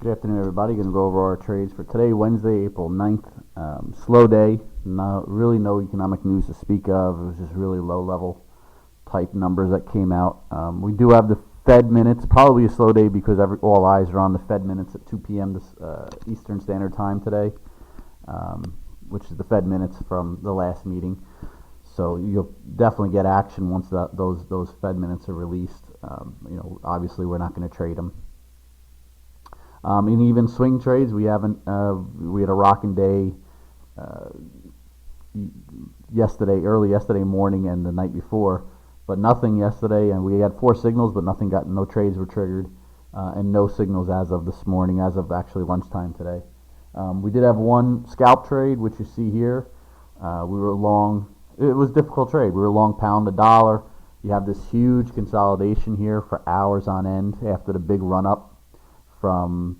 Good afternoon, everybody. Going to go over our trades for today, Wednesday, April 9th. Slow day. Really no economic news to speak of. It was just really low-level type numbers that came out. We do have the Fed minutes. Probably a slow day because all eyes are on the Fed minutes at 2 p.m. Eastern Standard Time today, which is the Fed minutes from the last meeting. So you'll definitely get action once those Fed minutes are released. Obviously we're not going to trade them. In even swing trades, we had a rocking day early yesterday morning and the night before, but nothing yesterday. And we had 4 signals, but no trades were triggered, and no signals as of this morning, as of actually lunchtime today. We did have one scalp trade, which you see here. We were long. It was a difficult trade. We were long pound the dollar. You have this huge consolidation here for hours on end after the big run up from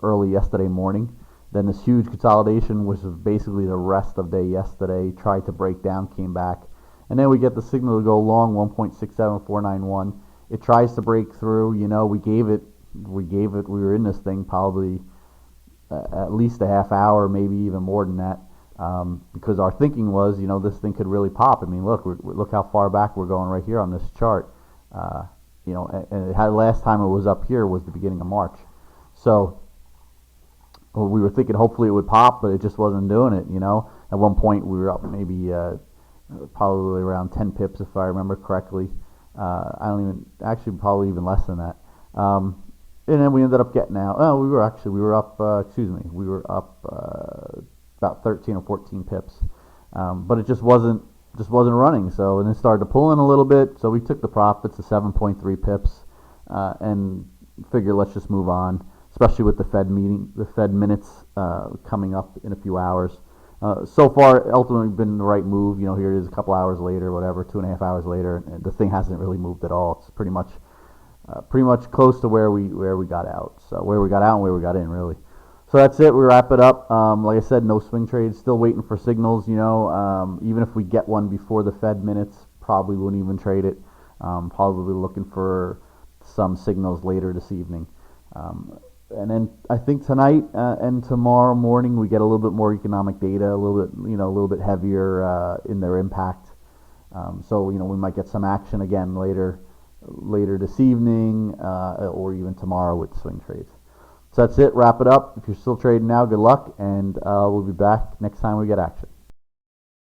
early yesterday morning. Then this huge consolidation, which was basically the rest of day yesterday, tried to break down, came back, and then we get the signal to go long 1.67491. It tries to break through. We gave it. We were in this thing probably at least a half hour, maybe even more than that, because our thinking was, this thing could really pop. I mean, look how far back we're going right here on this chart. And it had last time it was up here was the beginning of March. So we were thinking hopefully it would pop, but it just wasn't doing it. At one point we were up maybe probably around 10 pips if I remember correctly. Probably even less than that. And then we ended up getting out. Oh, we were up. We were up about 13 or 14 pips, but it just wasn't running. So, and it started to pull in a little bit, so we took the profits of 7.3 pips and figured let's just move on, especially with the Fed minutes coming up in a few hours. So far, ultimately been the right move. Here it is a couple hours later, whatever, 2.5 hours later, and the thing hasn't really moved at all. It's pretty much close to where we got out. So where we got out and where we got in, really. So that's it. We wrap it up. Like I said, no swing trades. Still waiting for signals. Even if we get one before the Fed minutes, probably wouldn't even trade it. Probably looking for some signals later this evening. And then I think tonight and tomorrow morning we get a little bit more economic data, a little bit heavier in their impact. So we might get some action again later this evening or even tomorrow with swing trades. So that's it. Wrap it up. If you're still trading now, good luck, and we'll be back next time we get action.